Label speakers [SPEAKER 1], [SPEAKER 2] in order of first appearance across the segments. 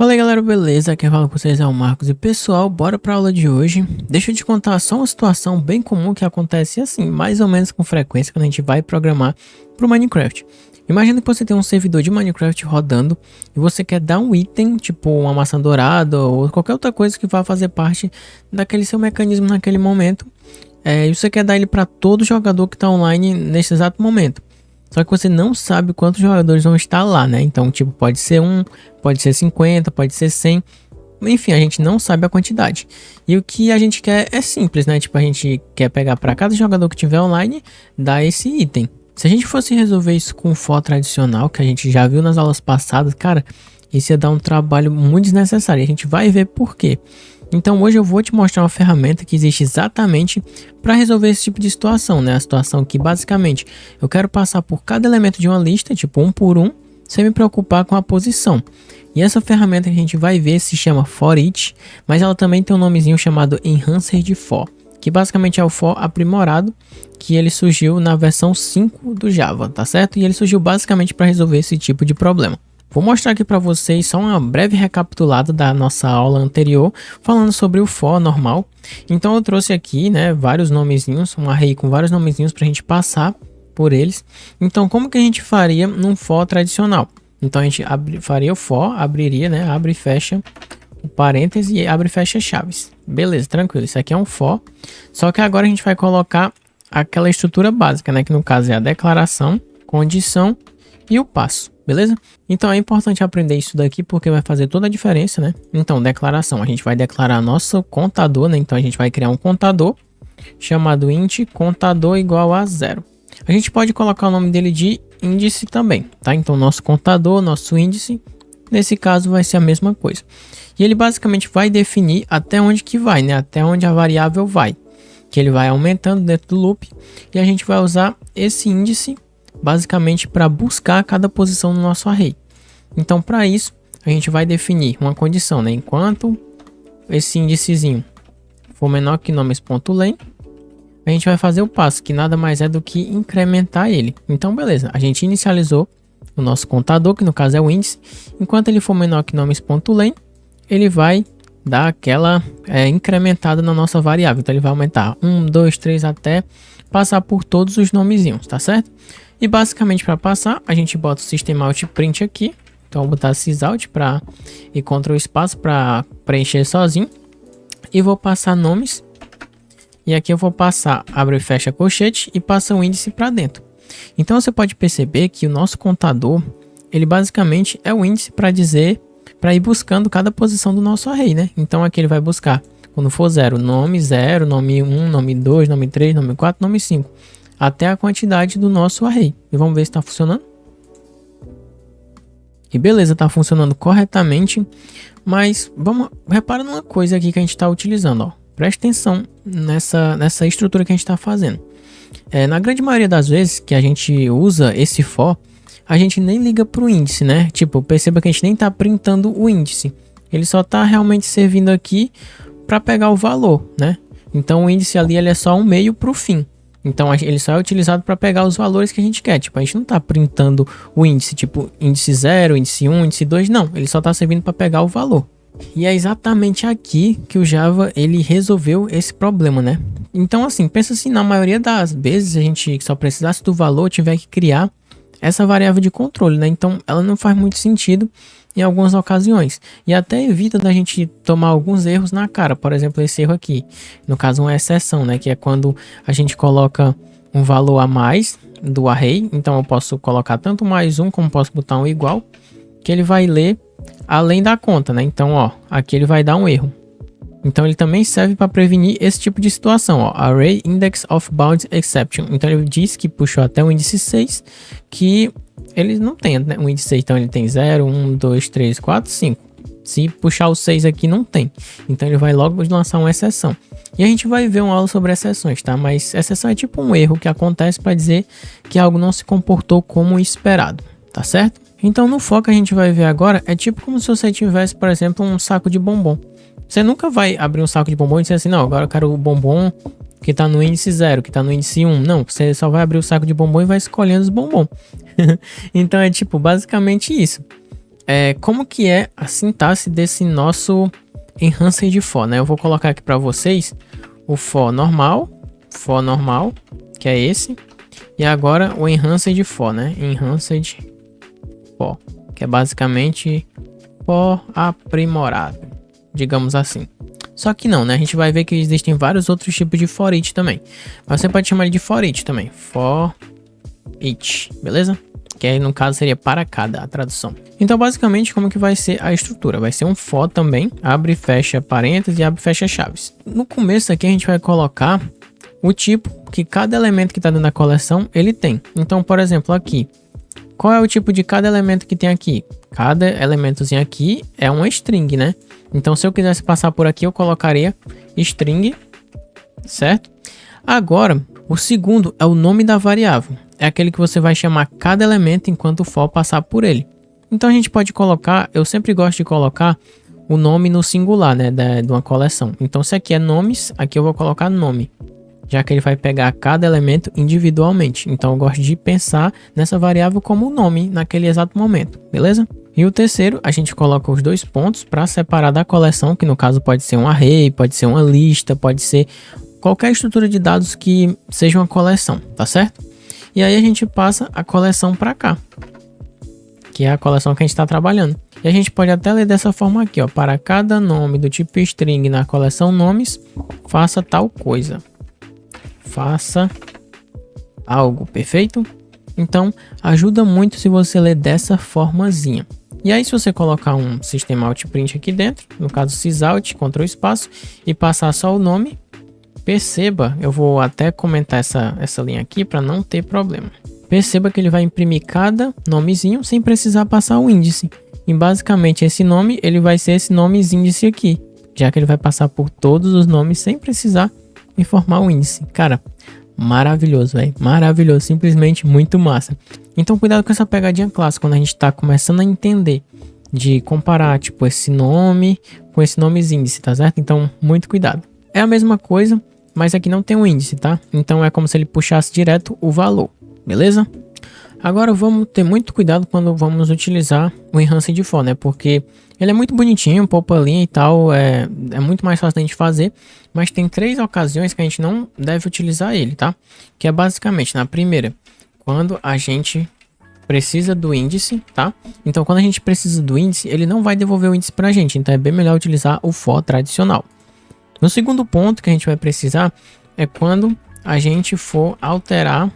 [SPEAKER 1] Fala aí galera, beleza? Quem fala com vocês é o Marcos e pessoal, bora pra aula de hoje. Deixa eu te contar só uma situação bem comum que acontece assim, mais ou menos com frequência quando a gente vai programar pro Minecraft. Imagina que você tem um servidor de Minecraft rodando e você quer dar um item, tipo uma maçã dourada ou qualquer outra coisa que vá fazer parte daquele seu mecanismo naquele momento. E você quer dar ele para todo jogador que está online nesse exato momento. Só que você não sabe quantos jogadores vão estar lá, né? Então, tipo, pode ser 1, pode ser 50, pode ser 100. Enfim, a gente não sabe a quantidade. E o que a gente quer é simples, né? Tipo, a gente quer pegar para cada jogador que tiver online, dar esse item. Se a gente fosse resolver isso com o for tradicional, que a gente já viu nas aulas passadas, cara, isso ia dar um trabalho muito desnecessário. E a gente vai ver por quê. Então hoje eu vou te mostrar uma ferramenta que existe exatamente para resolver esse tipo de situação, né? A situação que basicamente eu quero passar por cada elemento de uma lista, tipo um por um, sem me preocupar com a posição. E essa ferramenta que a gente vai ver se chama ForEach, mas ela também tem um nomezinho chamado Enhancer de For, que basicamente é o for aprimorado, que ele surgiu na versão 5 do Java, tá certo? E ele surgiu basicamente para resolver esse tipo de problema. Vou mostrar aqui para vocês só uma breve recapitulada da nossa aula anterior, falando sobre o for normal. Então eu trouxe aqui, né, vários nomezinhos, um array com vários nomezinhos para a gente passar por eles. Então como que a gente faria num for tradicional? Então a gente faria o for, abriria, né, abre e fecha o parênteses e abre e fecha chaves. Beleza, tranquilo, isso aqui é um for. Só que agora a gente vai colocar aquela estrutura básica, né, que no caso é a declaração, condição e o passo, beleza? Então é importante aprender isso daqui porque vai fazer toda a diferença, né? Então, declaração, a gente vai declarar nosso contador, né? Então a gente vai criar um contador chamado int contador igual a 0. A gente pode colocar o nome dele de índice também, tá? Então nosso contador, nosso índice, nesse caso vai ser a mesma coisa. E ele basicamente vai definir até onde que vai, né? Até onde a variável vai. Que ele vai aumentando dentro do loop e a gente vai usar esse índice basicamente para buscar cada posição no nosso array. Então para isso a gente vai definir uma condição, né? Enquanto esse índicezinho for menor que nomes.len, a gente vai fazer o passo, que nada mais é do que incrementar ele. Então beleza, a gente inicializou o nosso contador, que no caso é o índice. Enquanto ele for menor que nomes.len, ele vai dar aquela incrementada na nossa variável. Então ele vai aumentar 1, 2, 3 até passar por todos os nomezinhos, tá certo? E basicamente para passar, a gente bota o system out print aqui. Então eu vou botar sysout e Ctrl espaço para preencher sozinho. E vou passar nomes. E aqui eu vou passar abre e fecha colchete e passa o índice para dentro. Então você pode perceber que o nosso contador, ele basicamente é o índice para dizer, para ir buscando cada posição do nosso array, né? Então aqui ele vai buscar, quando for 0, nome 1, nome 2, nome 3, nome 4, nome 5. Até a quantidade do nosso array. E vamos ver se está funcionando. E beleza, está funcionando corretamente. Mas repara numa coisa aqui que a gente está utilizando. Ó. Presta atenção nessa estrutura que a gente está fazendo. Na grande maioria das vezes que a gente usa esse for, a gente nem liga para o índice, né? Tipo, perceba que a gente nem está printando o índice. Ele só está realmente servindo aqui para pegar o valor, né? Então o índice ali ele é só um meio para o fim. Então ele só é utilizado para pegar os valores que a gente quer. Tipo, a gente não está printando o índice, tipo índice 0, índice 1, índice 2, não. Ele só está servindo para pegar o valor. E é exatamente aqui que o Java ele resolveu esse problema, né? Então assim, pensa assim, na maioria das vezes a gente só precisasse do valor, tiver que criar essa variável de controle, né? Então ela não faz muito sentido em algumas ocasiões. E até evita da gente tomar alguns erros na cara. Por exemplo, esse erro aqui. No caso, uma exceção, né? Que é quando a gente coloca um valor a mais do array. Então eu posso colocar tanto mais um, como posso botar um igual. Que ele vai ler além da conta, né? Então, ó, aqui ele vai dar um erro. Então ele também serve para prevenir esse tipo de situação, ó, Array Index of Bounds Exception. Então ele diz que puxou até o índice 6, que ele não tem, né, um índice 6, então ele tem 0, 1, 2, 3, 4, 5. Se puxar o 6 aqui não tem, então ele vai logo lançar uma exceção. E a gente vai ver uma aula sobre exceções, tá? Mas exceção é tipo um erro que acontece para dizer que algo não se comportou como esperado, tá certo? Então no for que a gente vai ver agora é tipo como se você tivesse, por exemplo, um saco de bombom. Você nunca vai abrir um saco de bombom e dizer assim, não, agora eu quero o bombom que tá no índice 0, que tá no índice 1. Não, você só vai abrir o saco de bombom e vai escolhendo os bombom. Então é tipo basicamente isso. como que é a sintaxe desse nosso enhancer de for, né? Eu vou colocar aqui para vocês o for normal, que é esse, e agora o enhancer de for, né? Enhancer de for, que é basicamente for aprimorado, digamos assim. Só que não, né? A gente vai ver que existem vários outros tipos de for each também. Mas você pode chamar ele de for each também. For each, beleza? Que aí no caso seria para cada a tradução. Então basicamente como que vai ser a estrutura? Vai ser um for também, abre e fecha parênteses e abre e fecha chaves. No começo aqui a gente vai colocar o tipo que cada elemento que está dentro da coleção ele tem. Então por exemplo aqui, qual é o tipo de cada elemento que tem aqui? Cada elementozinho aqui é uma string, né? Então se eu quisesse passar por aqui eu colocaria string, certo? Agora o segundo é o nome da variável. É aquele que você vai chamar cada elemento enquanto o for passar por ele. Então a gente pode colocar, eu sempre gosto de colocar o nome no singular, né, de uma coleção. Então se aqui é nomes, aqui eu vou colocar nome, já que ele vai pegar cada elemento individualmente. Então eu gosto de pensar nessa variável como nome naquele exato momento, beleza? E o terceiro, a gente coloca os dois pontos para separar da coleção, que no caso pode ser um array, pode ser uma lista, pode ser qualquer estrutura de dados que seja uma coleção, tá certo? E aí a gente passa a coleção para cá, que é a coleção que a gente está trabalhando. E a gente pode até ler dessa forma aqui, ó. Para cada nome do tipo string na coleção nomes, faça tal coisa. Faça algo, perfeito? Então, ajuda muito se você ler dessa formazinha. E aí, se você colocar um sistema outprint aqui dentro, no caso sysout, Ctrl espaço, e passar só o nome, perceba, eu vou até comentar essa linha aqui para não ter problema. Perceba que ele vai imprimir cada nomezinho sem precisar passar o índice. E basicamente esse nome, ele vai ser esse nomes índice aqui, já que ele vai passar por todos os nomes sem precisar informar o índice. Cara, maravilhoso, velho. Maravilhoso, simplesmente muito massa. Então cuidado com essa pegadinha clássica quando a gente está começando a entender de comparar tipo esse nome com esse nomes índice, tá certo? Então muito cuidado. É a mesma coisa, mas aqui não tem um índice, tá? Então é como se ele puxasse direto o valor, beleza? Agora vamos ter muito cuidado quando vamos utilizar o enhancer de for, né? Porque ele é muito bonitinho, poupa linha e tal, é muito mais fácil da gente fazer, mas tem 3 ocasiões que a gente não deve utilizar ele, tá? Que é basicamente, na primeira, quando a gente precisa do índice, tá? Então quando a gente precisa do índice, ele não vai devolver o índice pra gente, então é bem melhor utilizar o for tradicional. No segundo ponto que a gente vai precisar é quando a gente for alterar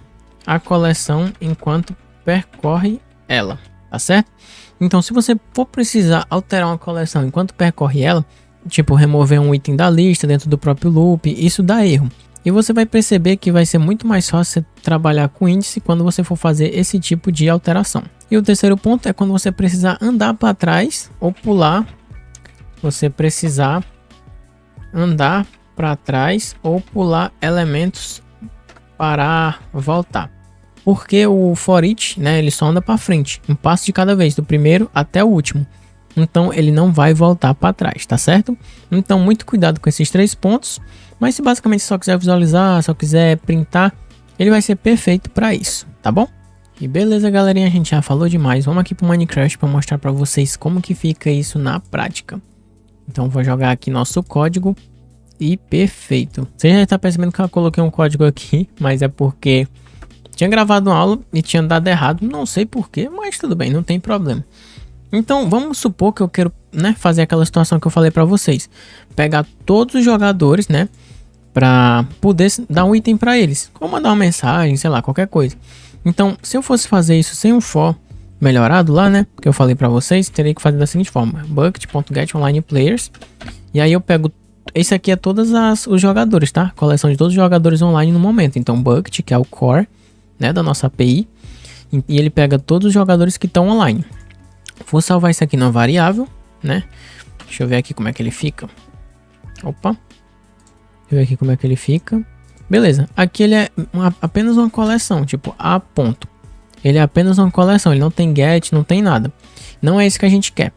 [SPEAKER 1] a coleção enquanto percorre ela, tá certo? Então se você for precisar alterar uma coleção enquanto percorre ela, tipo remover um item da lista dentro do próprio loop, isso dá erro. E você vai perceber que vai ser muito mais fácil você trabalhar com índice quando você for fazer esse tipo de alteração. E o terceiro ponto é quando você precisar andar para trás ou pular, você precisar andar para trás ou pular elementos para voltar. Porque o for each, né, ele só anda para frente, um passo de cada vez, do primeiro até o último. Então ele não vai voltar para trás, tá certo? Então muito cuidado com esses 3 pontos. Mas se basicamente só quiser visualizar, só quiser printar, ele vai ser perfeito para isso, tá bom? E beleza, galerinha, a gente já falou demais. Vamos aqui para o Minecraft para mostrar para vocês como que fica isso na prática. Então vou jogar aqui nosso código e perfeito. Você já está percebendo que eu coloquei um código aqui, mas é porque tinha gravado uma aula e tinha dado errado, não sei porquê, mas tudo bem, não tem problema. Então vamos supor que eu quero, né, fazer aquela situação que eu falei para vocês, pegar todos os jogadores, né, para poder dar um item para eles, ou mandar uma mensagem, sei lá, qualquer coisa. Então se eu fosse fazer isso sem um for melhorado lá, né, que eu falei para vocês, teria que fazer da seguinte forma: bucket.getOnlinePlayers, e aí eu pego, esse aqui é todos os jogadores, tá? Coleção de todos os jogadores online no momento. Então bucket, que é o core, né, da nossa API, e ele pega todos os jogadores que estão online. Vou salvar isso aqui numa variável, né? Deixa eu ver aqui como é que ele fica. Opa. Deixa eu ver aqui como é que ele fica. Beleza. Aqui ele é apenas uma coleção, tipo a ponto. Ele é apenas uma coleção, ele não tem get, não tem nada. Não é isso que a gente quer.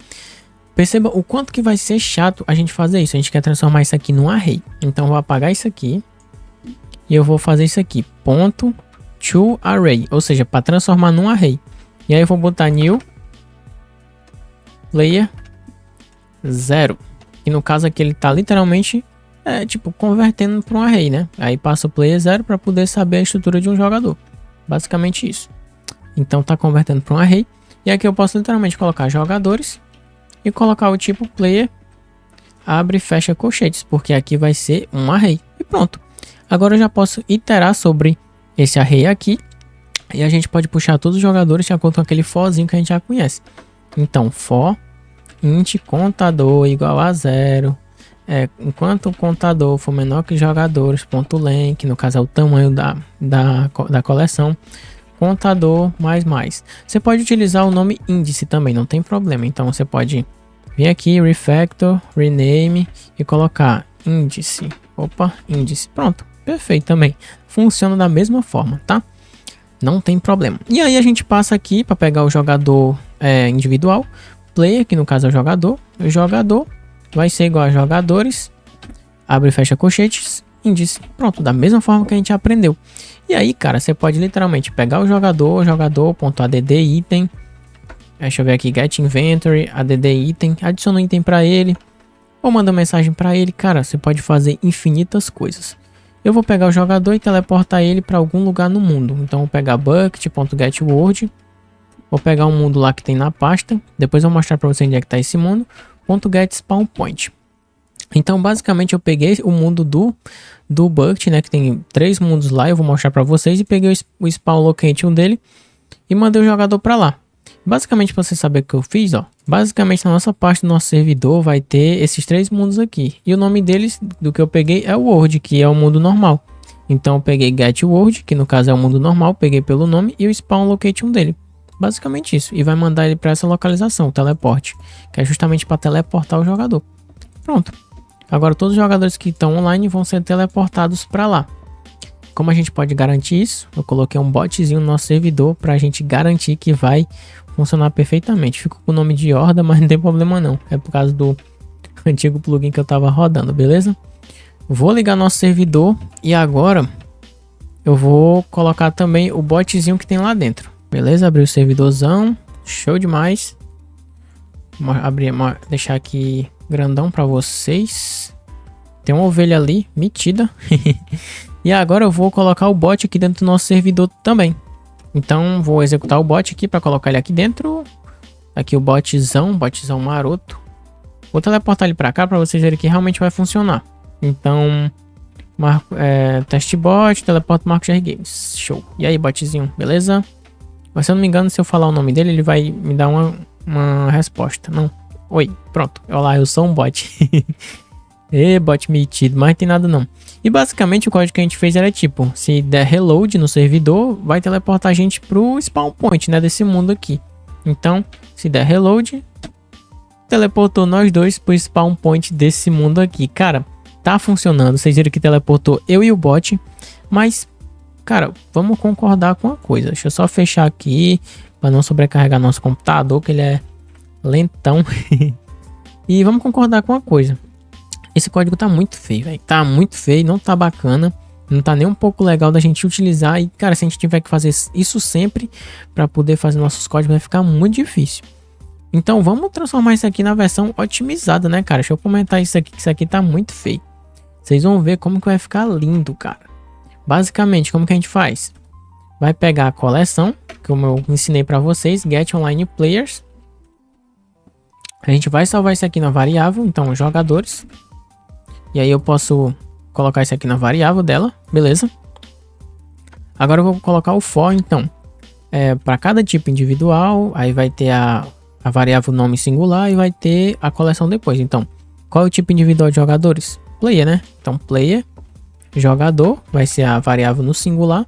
[SPEAKER 1] Perceba o quanto que vai ser chato a gente fazer isso. A gente quer transformar isso aqui num array. Então eu vou apagar isso aqui e eu vou fazer isso aqui, ponto to array, ou seja, para transformar num array. E aí eu vou botar new player 0. E no caso aqui ele tá literalmente tipo convertendo para um array, né? Aí passa o player 0 para poder saber a estrutura de um jogador. Basicamente isso. Então tá convertendo para um array. E aqui eu posso literalmente colocar jogadores e colocar o tipo player abre e fecha colchetes, porque aqui vai ser um array. E pronto. Agora eu já posso iterar sobre esse array aqui. E a gente pode puxar todos os jogadores de acordo com aquele forzinho que a gente já conhece. Então for int contador igual a 0. Enquanto o contador for menor que jogadores, ponto len, que no caso é o tamanho da coleção, contador mais. Você pode utilizar o nome índice também, não tem problema. Então você pode vir aqui, refactor, rename e colocar índice. Opa, índice. Pronto, perfeito também. Funciona da mesma forma, tá? Não tem problema. E aí a gente passa aqui para pegar o jogador individual, player, que no caso é o jogador vai ser igual a jogadores, abre e fecha colchetes, índice. Pronto, da mesma forma que a gente aprendeu. E aí, cara, você pode literalmente pegar o jogador.add item. Deixa eu ver aqui, get inventory, add item, adiciona um item para ele, ou manda mensagem para ele. Cara, você pode fazer infinitas coisas. Eu vou pegar o jogador e teleportar ele para algum lugar no mundo. Então, vou pegar bucket.getWorld, vou pegar um mundo lá que tem na pasta. Depois eu vou mostrar para você onde é que está esse mundo. .getSpawnPoint. Então, basicamente, eu peguei o mundo do bucket, né? Que tem 3 mundos lá. Eu vou mostrar para vocês. E peguei o spawn location dele e mandei o jogador para lá. Basicamente, para você saber o que eu fiz, ó. Basicamente, na nossa parte do nosso servidor vai ter esses 3 mundos aqui. E o nome deles, do que eu peguei, é o World, que é o mundo normal. Então, eu peguei Get World, que no caso é o mundo normal, peguei pelo nome e o Spawn Location dele. Basicamente isso. E vai mandar ele para essa localização, o teleporte, que é justamente para teleportar o jogador. Pronto. Agora, todos os jogadores que estão online vão ser teleportados para lá. Como a gente pode garantir isso? Eu coloquei um botzinho no nosso servidor para a gente garantir que vai funcionar perfeitamente. Ficou com o nome de horda, mas não tem problema não. É por causa do antigo plugin que eu tava rodando, beleza? Vou ligar nosso servidor e agora eu vou colocar também o botzinho que tem lá dentro. Beleza? Abrir o servidorzão. Show demais. Deixar aqui grandão para vocês. Tem uma ovelha ali, metida. E agora eu vou colocar o bot aqui dentro do nosso servidor também. Então vou executar o bot aqui para colocar ele aqui dentro. Aqui o botzão maroto. Vou teleportar ele para cá para vocês verem que realmente vai funcionar. Então, teste bot, teleporta Marcos GR Games. Show. E aí, botzinho, beleza? Mas se eu não me engano, se eu falar o nome dele, ele vai me dar uma resposta. Não. Oi, pronto. Olá, eu sou um bot. Bot metido, mas tem nada não. E basicamente o código que a gente fez era tipo, se der reload no servidor, vai teleportar a gente pro spawn point, né, desse mundo aqui. Então, se der reload, teleportou nós dois pro spawn point desse mundo aqui. Cara, tá funcionando. Vocês viram que teleportou eu e o bot, mas, cara, vamos concordar com uma coisa. Deixa eu só fechar aqui para não sobrecarregar nosso computador, que ele é lentão. E vamos concordar com uma coisa. Esse código tá muito feio, velho. Tá muito feio, não tá bacana. Não tá nem um pouco legal da gente utilizar. E, cara, se a gente tiver que fazer isso sempre para poder fazer nossos códigos, vai ficar muito difícil. Então, vamos transformar isso aqui na versão otimizada, né, cara? Deixa eu comentar isso aqui, que isso aqui tá muito feio. Vocês vão ver como que vai ficar lindo, cara. Basicamente, como que a gente faz? Vai pegar a coleção, como eu ensinei para vocês, Get Online Players. A gente vai salvar isso aqui na variável, então, jogadores. E aí eu posso colocar isso aqui na variável dela, beleza? Agora eu vou colocar o for, então. Para cada tipo individual, aí vai ter a variável nome singular e vai ter a coleção depois. Então, qual é o tipo individual de jogadores? Player, né? Então, player, jogador, vai ser a variável no singular,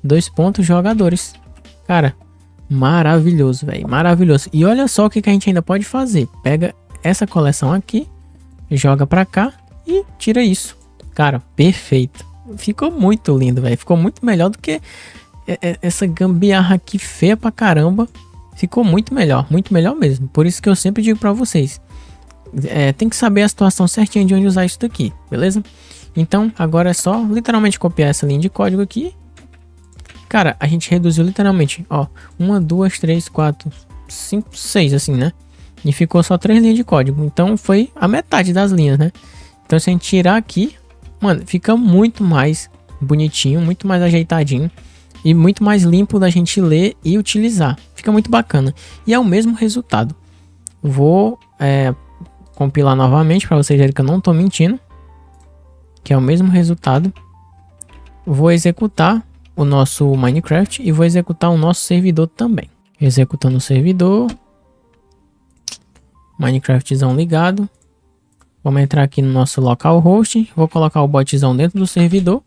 [SPEAKER 1] 2 pontos, jogadores. Cara, maravilhoso, velho, maravilhoso. E olha só o que a gente ainda pode fazer. Pega essa coleção aqui, joga pra cá e tira isso. Cara, perfeito. Ficou muito lindo, velho. Ficou muito melhor do que essa gambiarra aqui feia pra caramba. Ficou muito melhor mesmo. Por isso que eu sempre digo pra vocês. Tem que saber a situação certinha de onde usar isso daqui, beleza? Então, agora é só literalmente copiar essa linha de código aqui. Cara, a gente reduziu literalmente, ó, 1, 2, 3, 4, 5, 6, assim, né? e ficou só 3 linhas de código. Então foi a metade das linhas, né? Então se a gente tirar aqui, mano, fica muito mais bonitinho, muito mais ajeitadinho e muito mais limpo da gente ler e utilizar. Fica muito bacana. E é o mesmo resultado. Vou compilar novamente para vocês verem que eu não tô mentindo. Que é o mesmo resultado. Vou executar o nosso Minecraft e vou executar o nosso servidor também. Executando o servidor. Minecraftzão ligado. Vamos entrar aqui no nosso localhost. Vou colocar o botzão dentro do servidor.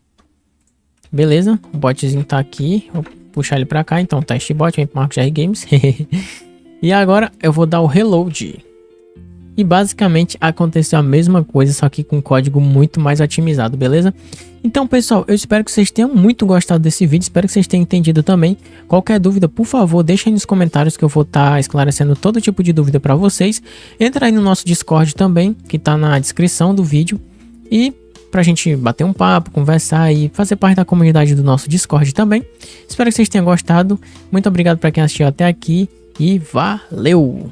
[SPEAKER 1] Beleza, o botzinho tá aqui. Vou puxar ele pra cá. Então, testbot, vem pro Marcos GR Games. E agora eu vou dar o reload. E basicamente aconteceu a mesma coisa, só que com código muito mais otimizado, beleza? Então, pessoal, eu espero que vocês tenham muito gostado desse vídeo. Espero que vocês tenham entendido também. Qualquer dúvida, por favor, deixa aí nos comentários que eu vou estar esclarecendo todo tipo de dúvida para vocês. Entra aí no nosso Discord também, que tá na descrição do vídeo. E pra gente bater um papo, conversar e fazer parte da comunidade do nosso Discord também. Espero que vocês tenham gostado. Muito obrigado para quem assistiu até aqui e valeu!